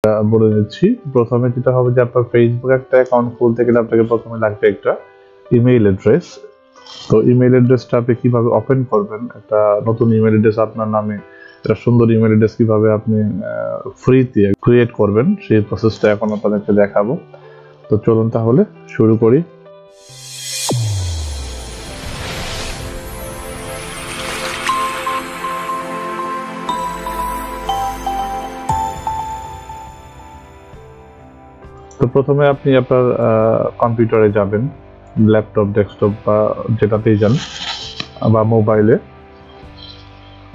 বলে দিচ্ছি। প্রথমে যেটা হবে যে আপনার ফেসবুক একটা অ্যাকাউন্ট খুলতে গেলে আপনাকে প্রথমে লাগবে একটা ইমেইল অ্যাড্রেস। তো ইমেইল অ্যাড্রেসটা আপনি কিভাবে ওপেন করবেন, একটা নতুন ইমেইল অ্যাড্রেস আপনার নামে একটা সুন্দর ইমেইল অ্যাড্রেস কিভাবে আপনি ফ্রিতে ক্রিয়েট করবেন সেই প্রসেসটা এখন আপনাদেরকে দেখাবো। তো চলুন তাহলে শুরু করি। তো প্রথমে আপনি আপনার কম্পিউটারে যাবেন, ল্যাপটপ, ডেস্কটপ বা যেটাতেই যান, বা মোবাইলে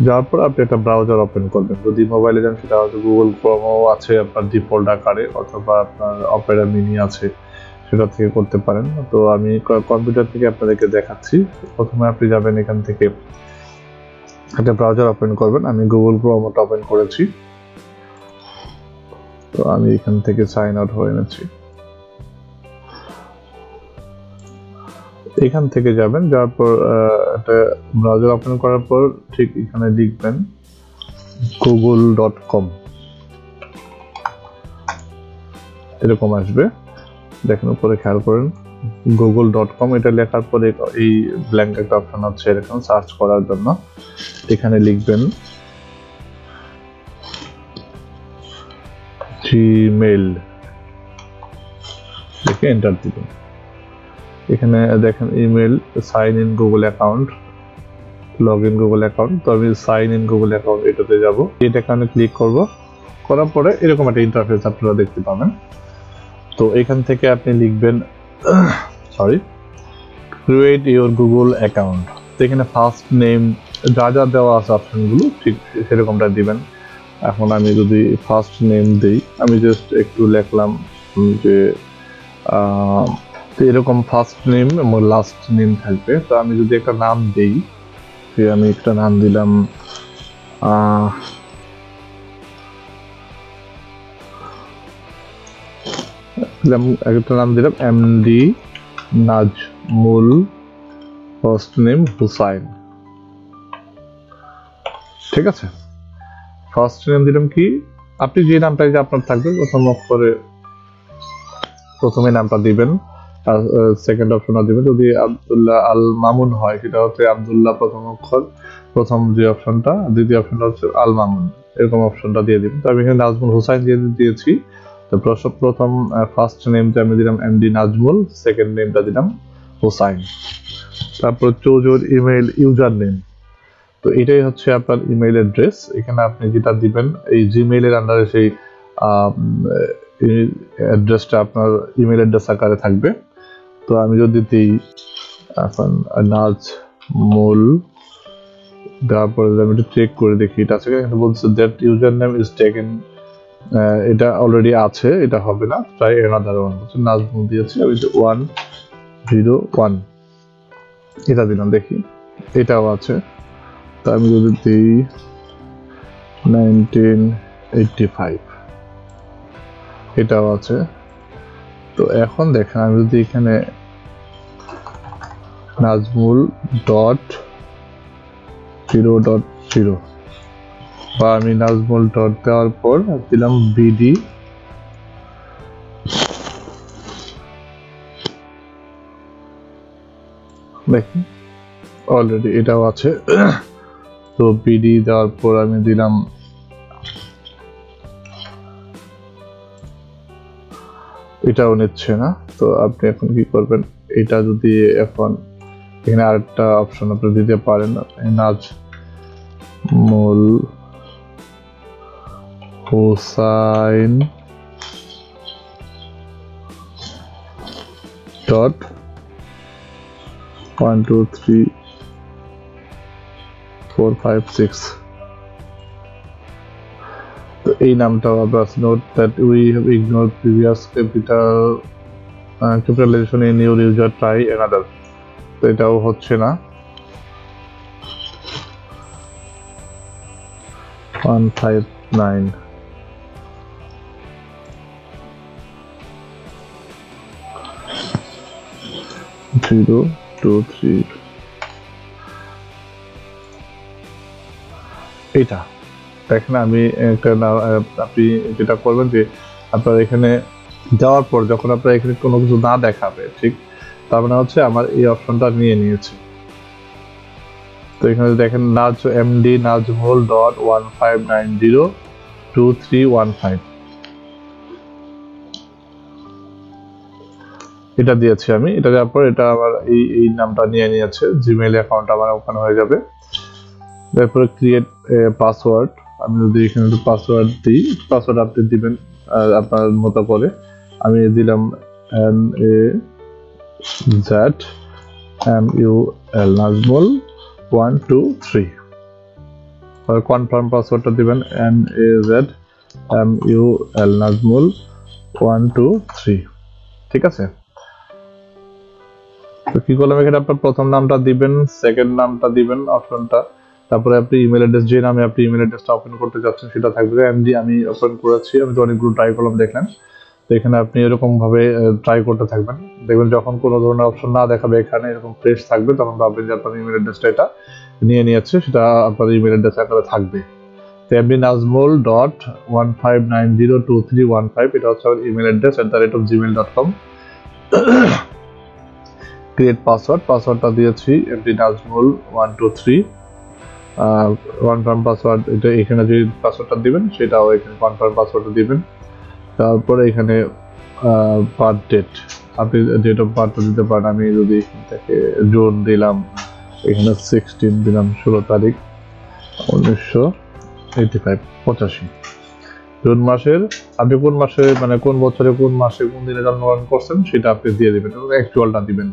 যাওয়ার পর আপনি একটা ব্রাউজার ওপেন করবেন। যদি মোবাইলে যান সেটা হয়তো গুগল ক্রোমও আছে আপনার ডিফল্ট আকারে, অথবা আপনার অপেরা মিনি আছে, সেটা থেকে করতে পারেন। তো আমি কম্পিউটার থেকে আপনাদেরকে দেখাচ্ছি। প্রথমে আপনি যাবেন, এখান থেকে একটা ব্রাউজার ওপেন করবেন। আমি গুগল ক্রোমটা ওপেন করেছি, তো আমি এখান থেকে সাইন আউট হয়ে নিচ্ছি। এখান থেকে যাবেন, যাওয়ার পর একটা ব্রাউজার ওপেন করার পর ঠিক এখানে লিখবেন google.com, এরকম আসবে। দেখেন উপরে খেয়াল করেন google.com, এটা লেখার পরে এই ব্ল্যাঙ্ক একটা অপশন হচ্ছে এরকম সার্চ করার জন্য। এখানে লিখবেন জিমেইল, লিখে এন্টার দিবেন। এখানে দেখেন email, sign in Google account, log in Google account. তো আমি সাইন ইন গুগল অ্যাকাউন্ট এটাতে যাব, এটা এখানে ক্লিক করব। করার পরে এরকম একটা ইন্টারফেস আপনারা দেখতে পাবেন। তো এখান থেকে আপনি লিখবেন ক্রিয়েট ইউর গুগল অ্যাকাউন্ট। তো এখানে ফার্স্ট নেম যা যা দেওয়া আছে অপশনগুলো ঠিক সেরকমটা দিবেন। এখন আমি যদি ফার্স্ট নেম দিই, আমি জাস্ট একটু লিখলাম যে এরকম ফার্স্ট নেম এবং লাস্ট নেম থাকবে। তো আমি যদি একটা নাম দিই, আমি একটা নাম দিলাম MD Nazmul, first name Hussain. ঠিক আছে, ফার্স্ট নেম দিলাম কি, আপনি যে নামটা যে আপনার থাকবে প্রথম অক্ষরে প্রথমে নামটা দিবেন, আর সেকেন্ড অপশনটা দিবেন। যদি আব্দুল্লাহ আল মামুন হয় সেটা হচ্ছে আব্দুল্লাহ প্রথম অক্ষর, প্রথম যে অপশনটা, দ্বিতীয় অপশনটা হচ্ছে আল মামুন, এরকম অপশনটা দিয়ে দিবেন। তো আমি এখানে নাজমুল হুসাইন দিয়েছি। তো প্রথম ফার্স্ট নেমটা আমি দিলাম এমডি নাজমুল, সেকেন্ড নেমটা দিলাম হুসাইন। তারপর চৌজুর ইমেইল ইউজার নেম, তো এটাই হচ্ছে আপনার ইমেইল অ্যাড্রেস। এখানে আপনি যেটা দিবেন এই জিমেইলের আন্ডারে সেই অ্যাড্রেসটা আপনার ইমেইল অ্যাড্রেস আকারে থাকবে। তো আমি যদি দিই এখন নাজমুল, তারপরে আমি একটু চেক করে দেখি এটা আছে কিনা। বলছে that user name is taken, এটা অলরেডি আছে, এটা হবে না, ট্রাই অ্যানাদার ওয়ান। নাজমুল দিয়েছি আমি 101, এটা দিলাম, দেখি এটাও আছে। তো আমি যদি দিই 1985, এটাও আছে। তো এখন দেখেন আমি যদি এখানে নাজমুল .0.0 বা আমি নাজমুল ডট দেওয়ার পর দিলাম বিডি, দেখি অলরেডি এটাও আছে। তো বিডি দেওয়ার পর আমি দিলাম, এটাও নিচ্ছে না। তো আপনি এখন কি করবেন, এটা যদি এখন এখানে আরেকটা অপশন আপনি দিতে পারেন, নাজমুল হুসাইন .1 2 3 4 5 6। তো এই নামটাও আবার note that we have ignore previous capitalisation in your user, try another. তো এটাও হচ্ছে না। 159 0 2 3, এটা দেখেন আমি আপনি যেটা করবেন যে আপনার এখানে যাওয়ার পর যখন আপনার এখানে কোনো কিছু না দেখাবে, ঠিক তার মানে হচ্ছে আমার এই অপশনটা নিয়ে নিয়েছে। তো এখানে দেখেন najmol.15902315 এটা দিয়েছি আমি। এটা দেওয়ার পর এটা আমার এই নামটা নিয়ে নিয়েছে, জিমেইল অ্যাকাউন্ট আমার ওখানে হয়ে যাবে। তারপরে ক্রিয়েট পাসওয়ার্ড, আমি যদি এখানে পাসওয়ার্ড দিই, পাসওয়ার্ড আপনি দিবেন আপনার মতো করে। আমি দিলাম NAZMUL নাজমুল 123। কনফার্ম পাসওয়ার্ডটা দিবেন NAZMUL নাজমুল 123। ঠিক আছে, তো কি করলাম, এখানে আপনার প্রথম নামটা দিবেন, সেকেন্ড নামটা দিবেন অপশনটা, তারপরে আপনি ইমেল অ্যাড্রেস, যে নামে আপনি ইমেল অ্যাড্রেসটা ওপেন করতে যাচ্ছেন সেটা থাকবে। আমি ওপেন করেছি, আমি তো অনেকগুলো ট্রাই করলাম, দেখলেন। তো এখানে আপনি এরকম ভাবে ট্রাই করতে থাকবেন, দেখবেন যখন কোনো ধরনের অপশন না দেখাবে এখানে এরকম ফ্রেশ থাকবে, তখন ভাববেন যে আপনার ইমেল অ্যাড্রেসটা এটা নিয়ে নিয়েছে, সেটা আপনার ইমেল অ্যাড্রেস আকারে থাকবে। তো mdnazmul.15902315 এটা হচ্ছে আমার ইমেল অ্যাড্রেস @gmail.com। ক্রিয়েট পাসওয়ার্ডটা দিয়েছি mdnazmul123। কনফার্ম পাসওয়ার্ড, এটা এখানে যে পাসওয়ার্ডটা দিবেন সেটাও এখানে কনফার্ম পাসওয়ার্ডটা দিবেন। তারপরে এখানে বার্থ ডেট, আপনি ডেট অফ বার্থ দিতে পারেন। আমি যদি এখান থেকে জুন দিলাম, এখানে 16 দিলাম, 16 তারিখ 1985 জুন মাসের। আপনি কোন মাসে, মানে কোন বছরে কোন মাসে কোন দিনে জন্মগ্রহণ করছেন সেটা আপনি দিয়ে দিবেন, অ্যাকচুয়ালটা দিবেন।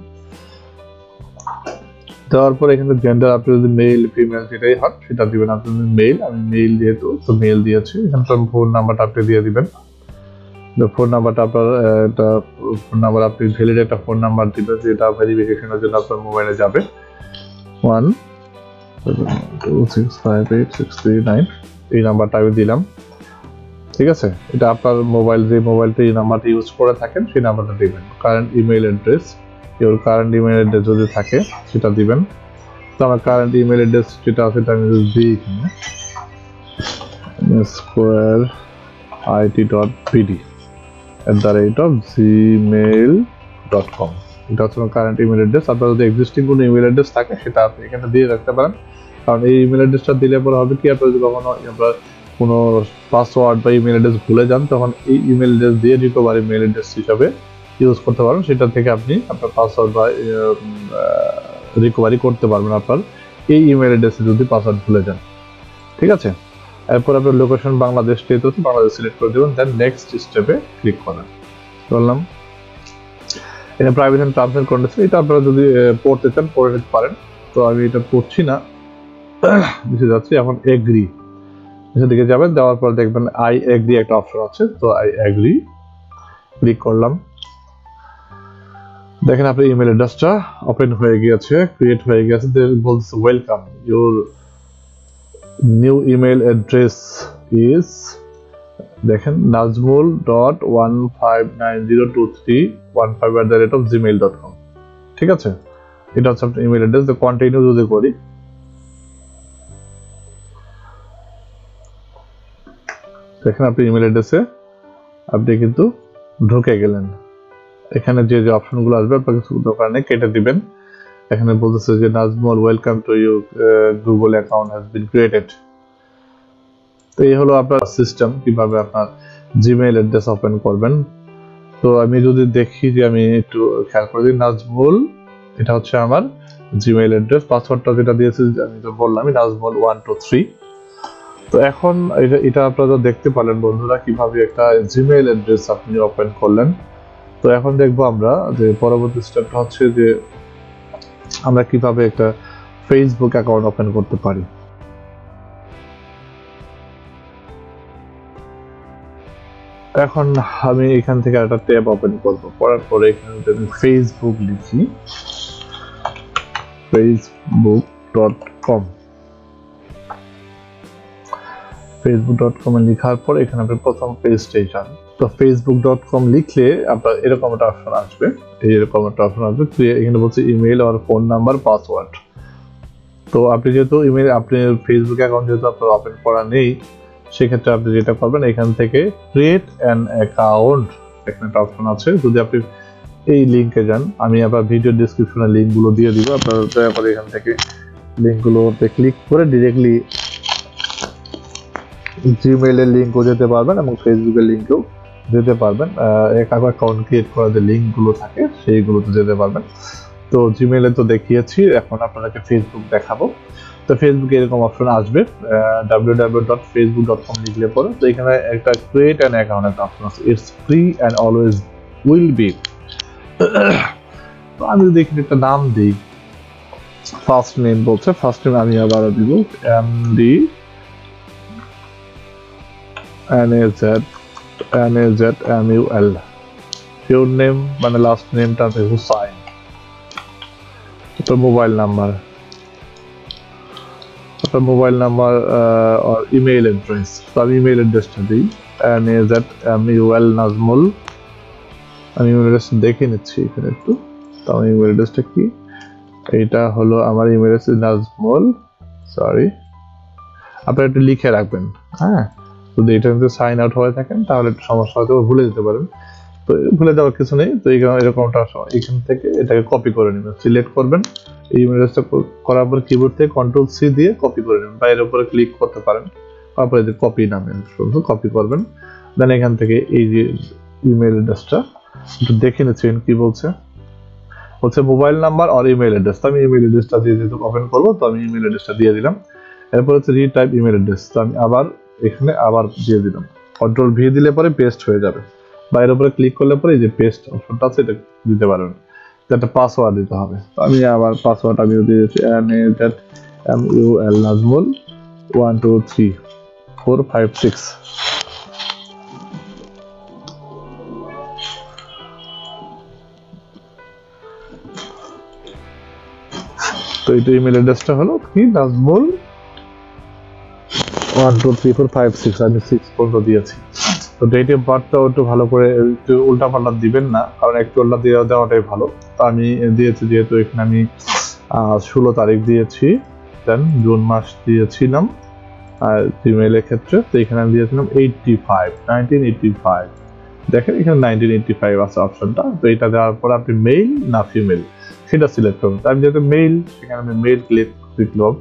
দেওয়ার পর এখানে জেন্ডার, আপনি যদি মেল ফিমেল যেটাই হন সেটা দিবেন। আপনি মেল, আমি মেল যেহেতু তো মেল দিয়েছি। এখানে ফোন নাম্বারটা আপনি দিয়ে দিবেন। ফোন নাম্বারটা আপনার একটা ফোন নাম্বার, আপনি ভ্যালিড একটা ফোন নাম্বার দিবেন যেটা ভেরিফিকেশনের জন্য আপনার মোবাইলে যাবে। 1265869 এই নাম্বারটা আমি দিলাম। ঠিক আছে, এটা আপনার মোবাইল, যে মোবাইলটা এই নাম্বারটা ইউজ করে থাকেন সেই নাম্বারটা দিবেন। Current email address, your current email address যদি থাকে সেটা দিবেন। তো আমার কারেন্ট ইমেল অ্যাড্রেস যেটা আছে সেটা আমি যদি দিই এখানে msquare@gmail.com, এটা হচ্ছে আমার কারেন্ট ইমেল অ্যাড্রেস। আপনার যদি এক্সিস্টিং কোনো ইমেল অ্যাড্রেস থাকে সেটা আপনি এখানে দিয়ে রাখতে পারেন, কারণ এই ইমেল অ্যাড্রেসটা দিলে পরে হবে কি, আপনার যদি কখনো আপনার কোনো পাসওয়ার্ড বা ইমেল অ্যাড্রেস ভুলে যান, তখন এই ইমেল অ্যাড্রেস দিয়ে রিকভার ইমেল অ্যাড্রেস হিসাবে ইউজ করতে পারেন। সেটা থেকে আপনি আপনার পাসওয়ার্ড বা রিকভারি করতে পারবেন আপনার এই ইমেল অ্যাড্রেসে যদি পাসওয়ার্ড ভুলে যান। ঠিক আছে, এরপর আপনার লোকেশন বাংলাদেশ স্টেট হচ্ছে বাংলাদেশ সিলেক্ট করে দেবেন, দেন নেক্সট স্টেপে ক্লিক করেন। বললাম এটা privacy and terms and condition, এটা আপনারা যদি পড়তে চান পড়ে নিতে পারেন। তো আমি এটা পড়ছি না, বুঝে যাচ্ছি। এখন এগ্রি দিকে যাবেন, দেওয়ার পর দেখবেন আই এগ্রি একটা অপশন আছে, তো আই এগ্রি ক্লিক করলাম। দেখেন আপনার ইমেল অ্যাড্রেসটা ওপেন হয়ে গিয়েছে, ক্রিয়েট হয়ে গেছে। বলছে welcome, your new email address is, দেখেন nazmul.15902315 ঠিক আছে, এটা হচ্ছে আপনার ইমেল অ্যাড্রেস। তো কন্টিনিউ যদি করি, দেখেন আপনি ইমেল অ্যাড্রেসে আপনি কিন্তু ঢুকে গেলেন। এখানে যে যে অপশনগুলো আসবে আপনাকে কিছু দরকার নেই, কেটে দিবেন। এখানে বলতেছে যে Nazmul welcome to you Google account has been created. তো এই হলো আপনার সিস্টেম, কিভাবে আপনার জিমেইল অ্যাড্রেস ওপেন করবেন। তো আমি যদি দেখি যে আমি একটু খেয়াল করে দিই, নাজমুল এটা হচ্ছে আমার জিমেইল অ্যাড্রেস, পাসওয়ার্ডটা যেটা দিয়েছি আমি তো বললামই নাজমুল123। তো এখন এটা আপনারা দেখতে পারলেন বন্ধুরা কিভাবে একটা জিমেইল অ্যাড্রেস আপনি ওপেন করলেন। তো এখন দেখবো আমরা যে পরবর্তী স্টেপটা হচ্ছে যে আমরা কিভাবে একটা ফেসবুক অ্যাকাউন্ট ওপেন করতে পারি। এখন আমি এখান থেকে একটা ট্যাব ওপেন করব, করার পরে এখানে যদি ফেসবুক লিখি, facebook.com facebook.com এ লেখার পর এখানে আপনি প্রথম পেজটাই যান। তো facebook.com লিখলে আপনার এরকম একটা অপশন আসবে, এরকম একটা অপশন আসবে। এখানে বলছে ইমেল আর ফোন নাম্বার পাসওয়ার্ড। তো আপনি যেহেতু ইমেল, আপনি ফেসবুক অ্যাকাউন্ট যেহেতু আপনার ওপেন করা নেই, সেক্ষেত্রে আপনি যেটা করবেন এখান থেকে ক্রিয়েট অ্যান অ্যাকাউন্ট এখানে একটা অপশন আছে। যদি আপনি এই লিঙ্কে যান, আমি আবার ভিডিও ডেসক্রিপশনে লিঙ্কগুলো দিয়ে দিব, আপনারা দয়া করে এখান থেকে লিঙ্কগুলোতে ক্লিক করে ডিরেক্টলি জিমেইলের লিঙ্কও যেতে পারবেন এবং ফেসবুকের লিঙ্কেও যেতে পারবেন। অ্যাকাউন্ট ক্রিয়েট করার যে লিঙ্কগুলো থাকে সেইগুলোতে যেতে পারবেন। তো জিমেইলে তো দেখিয়েছি, এখন আপনাদেরকে ফেসবুক দেখাবো। তো ফেসবুকে এরকম অপশন আসবে, www.facebook.com লিখলে পরে তো এখানে একটা ক্রিয়েট অ্যান অ্যাকাউন্ট একটা অপশন আছে, it's free and always will be. তো আমি যদি এখানে একটা নাম দিই, ফার্স্ট নেম বলছে, ফার্স্ট নেম আমি আবার দিব MD NAZMUL। পিওর নেম মানে লাস্ট নেমটা আছে হুসাইন। তো মোবাইল নাম্বার আর ইমেইল অ্যাড্রেস, তো আমি ইমেইল অ্যাড্রেসটা দিই NAZMUL নাজমুল। আমি ইমেইল অ্যাড্রেস দেখে নিচ্ছি এখানে একটু। তো আমার ইমেইল অ্যাড্রেসটা কি, এইটা হলো আমার ইমেইল অ্যাড্রেস নাজমুল, সরি আপনারা একটু লিখে রাখবেন। হ্যাঁ, যদি এটা কিন্তু সাইন আউট হয়ে থাকেন তাহলে একটু সমস্যা হয়তো ভুলে যেতে পারেন। তো ভুলে যাওয়ার কিছু নেই। তো এরকমটা এখান থেকে এটাকে কপি করে নেবেন, সিলেক্ট করবেন, এই ইমেল অ্যাড্রেসটা করার পর কিবোর্ড থেকে কন্ট্রোল সি দিয়ে কপি করে নেবেন, বা এর উপরে ক্লিক করতে পারেন, তারপরে যে কপি নামে কপি করবেন। দেন এখান থেকে এই যে ইমেল অ্যাড্রেসটা একটু দেখে নিচ্ছেন কি বলছে মোবাইল নাম্বার আর ইমেল অ্যাড্রেস। তো আমি ইমেল অ্যাড্রেসটা দিয়ে যেহেতু ওপেন করবো, তো আমি ইমেল অ্যাড্রেসটা দিয়ে দিলাম। এরপর হচ্ছে রিটাইপ ইমেল অ্যাড্রেস, তো আমি আবার এখানে আবার দিয়ে দিলাম, কন্ট্রোল ভি দিলে পরে পেস্ট হয়ে যাবে, বা এর উপরে ক্লিক করলে পরে এই যে পেস্ট অপশনটা আছে এটা দিতে পারবেন। একটা পাসওয়ার্ড দিতে হবে, তো আমি আবার পাসওয়ার্ড আমি দিয়ে দিচ্ছি NAZMUL নাজমুল 123456। তো এটা ইমেল অ্যাড্রেসটা হলো কি নাজমুল 123456, আমি 6 পর্যন্ত দিয়েছি। তো ডেট অফ বার্থটাও একটু ভালো করে একটু উল্টাপাল্টা দিবেন না, কারণ একটু উল্টা দেওয়াটাই ভালো। তো আমি দিয়েছি যেহেতু এখানে আমি 16 তারিখ দিয়েছি, দেন জুন মাস দিয়েছিলাম আর জিমেইলের ক্ষেত্রে, তো এখানে আমি দিয়েছিলাম 1985। দেখেন এখানে 1985 আছে অপশনটা। তো এটা দেওয়ার পর আপনি মেইল না ফিমেল সেটা সিলেক্ট করবেন। আমি যেহেতু মেইল, সেখানে আমি মেইল ক্লিক করলাম,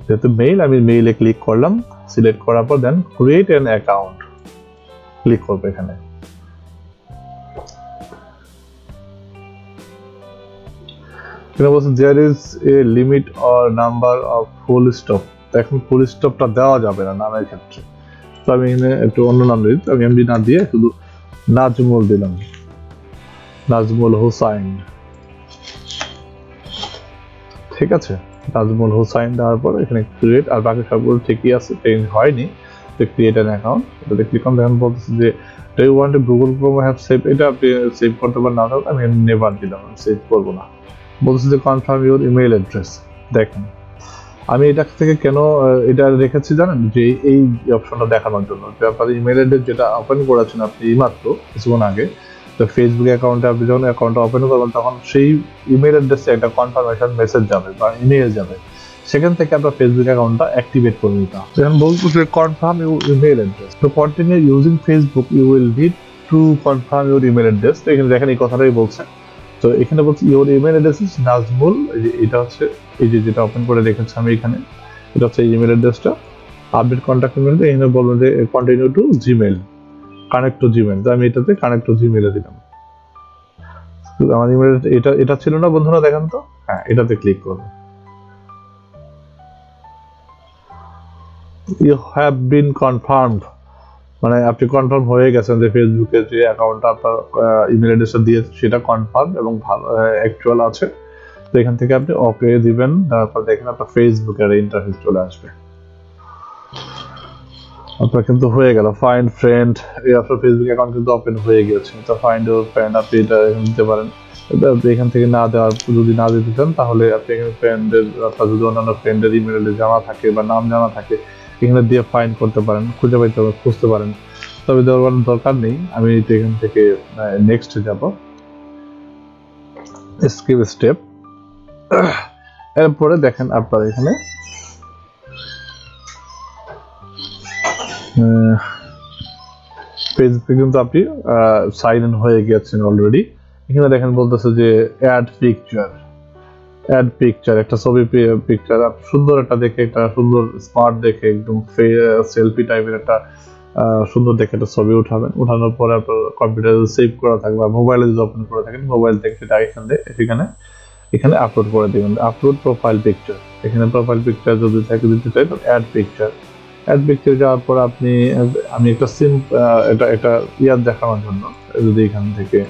যেহেতু মেইল আমি মেইলে ক্লিক করলাম, সিলেক্ট করার পর then create an account click করবো। এখানে বলছে there is a limit or number of full stop. এখন ফুল স্টপটা দেওয়া যাবে না নামের ক্ষেত্রে, তো আমি এখানে একটু অন্য নাম দিই। আমি এমডি না দিয়ে শুধু নাজমুল দিলাম, নাজমুল হুসাইন। ঠিক আছে, নাজমুল হুসাইন দেওয়ার পর এখানে ক্রিয়েট, আর বাকি সবগুলো ঠিকই আছে, চেঞ্জ হয়নি। তো ক্রিয়েট অ্যান অ্যাকাউন্ট এটাতে ক্লিক করুন। দেখেন বলতেছে যে do you want Google Chrome have save, এটা আপনি সেভ করতে পারেন, না আমি নেভার দিলাম, আমি সেভ করবো না। বলতেছে যে কনফার্ম ইউর ইমেইল অ্যাড্রেস। দেখেন আমি এটা থেকে কেন এটা রেখেছি জানেন, যে এই অপশনটা দেখানোর জন্য যে আপনার ইমেইল অ্যাড্রেস যেটা ওপেন করেছেন আপনি এইমাত্র কিছুক্ষণ আগে, তো ফেসবুক অ্যাকাউন্টে আপনি যখন অ্যাকাউন্টটা ওপেন করবেন তখন সেই ইমেইল অ্যাড্রেসে একটা কনফার্মেশন মেসেজ যাবে বা ইমেইল যাবে, সেখান থেকে আপনার ফেসবুক অ্যাকাউন্টটা অ্যাক্টিভেট করে নিতে হবে। এখন বলতেছে কনফার্ম ইউর ইমেইল অ্যাড্রেস, তো continue using Facebook you will need to confirm your email address. তো এখানে দেখেন এই কথাটাই বলছে। তো এখানে বলছে your email address is Nazmul, এটা হচ্ছে এই যে যেটা ওপেন করে রেখেছি আমি এখানে, এটা হচ্ছে ইমেইল অ্যাড্রেসটা। আপডেট কন্ট্যাক্ট ইমেইল, এখানে বলবেন যে continue to Gmail, connect to Gmail, তো আমি এটাতে কানেক্ট টু জিমেইলে দিলাম। আমার ইমেইল এটা ছিল না বন্ধুরা, দেখেন তো, হ্যাঁ এটাতে ক্লিক করব। ইউ হ্যাভ বিন কনফার্মড, মানে আপনি কনফার্ম হয়ে গেছেন যে ফেসবুকের যে অ্যাকাউন্টটা আপনার ইমেল অ্যাড্রেসটা দিয়েছে সেটা কনফার্ম এবং ভালো অ্যাকচুয়াল আছে। তো এখান থেকে আপনি ওকে দিবেন, তারপর দেখেন আপনার ফেসবুকের ইন্টারফেস চলে আসবে। আপনার কিন্তু হয়ে গেল ফাইন্ড ফ্রেন্ড, এই আপনার ফেসবুক অ্যাকাউন্ট কিন্তু ওপেন হয়ে গেছে। তো ফাইন্ড ইউর ফ্রেন্ড আপনি এটা দিতে পারেন। এখান থেকে না দেওয়ার, যদি না দিতে চান তাহলে আপনি এখানে ফ্রেন্ডের, আপনার যদি অন্যান্য ফ্রেন্ডের ইমেল জানা থাকে বা নাম জানা থাকে এখানে দিয়ে ফাইন্ড করতে পারেন, খুঁজে পাইতে খুঁজতে পারেন। তবে দেওয়ার দরকার নেই, আমি এখান থেকে নেক্সট যাব, স্কিপ স্টেপ। এরপরে দেখেন আপনার এখানে ফেসবুকে কিন্তু আপনি সাইন ইন হয়ে গিয়েছেন অলরেডি। এখানে দেখেন বলতেছে যে অ্যাড পিকচার একটা ছবি পিকচার সুন্দর একটা দেখে, একটা সুন্দর স্মার্ট দেখে, একদম সেলফি টাইপের একটা সুন্দর দেখে একটা ছবি উঠাবেন। উঠানোর পরে আপনার কম্পিউটারে সেভ করা থাকবে, মোবাইলে যদি ওপেন করে থাকেন মোবাইল থেকে সেটা এখানে আপলোড করে দিবেন। আপলোড প্রোফাইল পিকচার, এখানে প্রোফাইল পিকচার যদি থাকে দিতে চাই তো অ্যাড পিকচার যাওয়ার পর আমি একটা এটা ইয়ার দেখানোর জন্য যদি এখান থেকে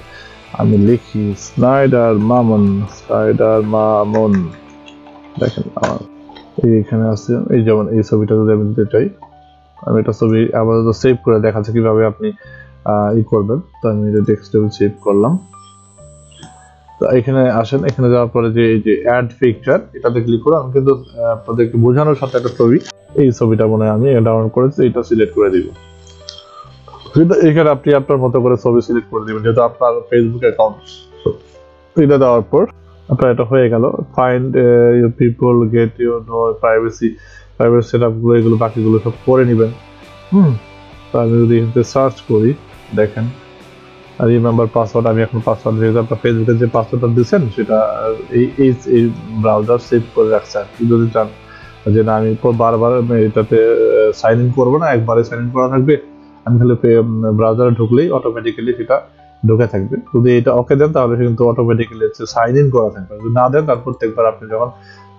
আমি লিখি স্নাইডার মামুন দেখেন এইখানে আছে। এই যেমন এই ছবিটা যদি আমি দিতে চাই, আমি এটা ছবি আপাতত সেভ করে দেখাচ্ছি কিভাবে আপনি করবেন। তো আমি এটা ডেস্কটপে সেভ করলাম। তো এখানে আসেন, এখানে যাওয়ার পরে যে এই যে অ্যাড পিকচার এটাতে ক্লিক করে আমি কিন্তু আপনাদেরকে বোঝানোর সাথে একটা ছবি, এই ছবিটা মনে হয় আমি ডাউনলোড করেছি, এটা সিলেক্ট করে দিব। এখানে আপনি আপনার মতো করে ছবি সিলেক্ট করে দিবেন, যেহেতু আপনার ফেসবুক অ্যাকাউন্ট। এটা দেওয়ার পর আপনার এটা হয়ে গেল। Find your people, get your privacy setup গুলো, এগুলো বাকিগুলো সব করে নেবেন। তো আমি যদি এখানে সার্চ করি, দেখেন রিমেম্বার পাসওয়ার্ড, আমি এখন পাসওয়ার্ড যেহেতু আপনার ফেসবুকে যে পাসওয়ার্ডটা দিচ্ছেন সেটা এই ব্রাউজার সেভ করে রাখছে। আর কি যদি চান যে না আমি বারবার এটাতে সাইন ইন করবো না, একবারে সাইন ইন করা থাকবে, আমি খালি ব্রাউজারে ঢুকলেই অটোমেটিক্যালি সেটা ঢুকে থাকবে। যদি এটা ওকে দেন তাহলে কিন্তু অটোমেটিক্যালি সাইন ইন করা থাকবে। যদি না দেন তার প্রত্যেকবার আপনি যখন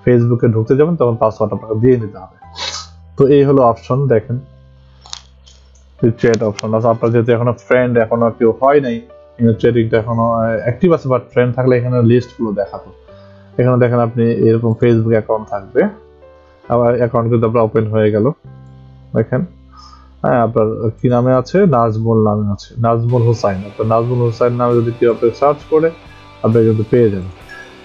ফেসবুকে ঢুকতে যাবেন তখন পাসওয়ার্ড আপনাকে দিয়ে নিতে হবে। তো এই হলো অপশন, দেখেন চ্যাট অপশন আছে। আপনার যেহেতু এখনো ফ্রেন্ড এখনো কেউ হয় নাই, চ্যাটিংটা এখনো অ্যাক্টিভ আছে, বাট ফ্রেন্ড থাকলে এখানে লিস্ট গুলো দেখাতো। এখানে দেখেন আপনি এরকম ফেসবুক অ্যাকাউন্ট থাকবে, আবার অ্যাকাউন্ট কিন্তু আপনার ওপেন হয়ে গেল। দেখেন হ্যাঁ, আপনার কি নামে আছে, নাজমুল নামে আছে, নাজমুল হুসাইন। আপনার নাজমুল হুসাইন নামে যদি কেউ আপনি সার্চ করে আপনি কিন্তু পেয়ে যাবেন।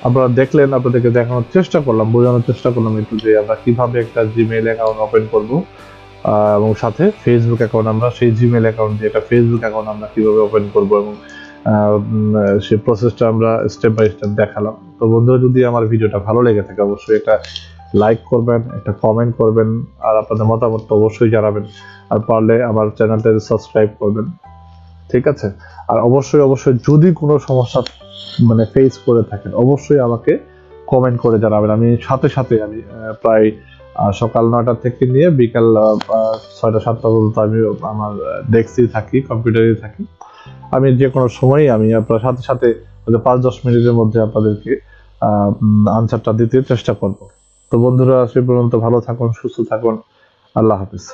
আপনারা দেখলেন, আপনাদেরকে দেখানোর চেষ্টা করলাম, বোঝানোর চেষ্টা করলাম একটু যে আমরা কিভাবে একটা জিমেইল অ্যাকাউন্ট ওপেন করবো, এবং সাথে ফেসবুক অ্যাকাউন্ট আমরা সেই জিমেইল অ্যাকাউন্ট দিয়ে একটা ফেসবুক অ্যাকাউন্ট আমরা কিভাবে ওপেন করব, এবং সেই প্রসেসটা আমরা স্টেপ বাই স্টেপ দেখালাম। তো বন্ধুরা, যদি আমার ভিডিওটা ভালো লেগে থাকে অবশ্যই একটা লাইক করবেন, একটা কমেন্ট করবেন, আর আপনাদের মতামত অবশ্যই জানাবেন। আর পারলে আমার চ্যানেলটা সাবস্ক্রাইব করবেন, ঠিক আছে? আর অবশ্যই যদি কোনো সমস্যা ফেস করে থাকেন অবশ্যই আমাকে কমেন্ট করে জানাবেন। আমি সাথে আমি প্রায় সকাল 9টা থেকে নিয়ে বিকাল 6টা-7টা পর্যন্ত আমি আমার ডেস্কেই থাকি, কম্পিউটারেই থাকি। আমি যে কোনো সময়ই আমি আপনার সাথে 5-10 মিনিটের মধ্যে আপনাদেরকে আনসারটা দিতে চেষ্টা করব। তো বন্ধুরা, সে পর্যন্ত ভালো থাকুন, সুস্থ থাকুন, আল্লাহ হাফিজ।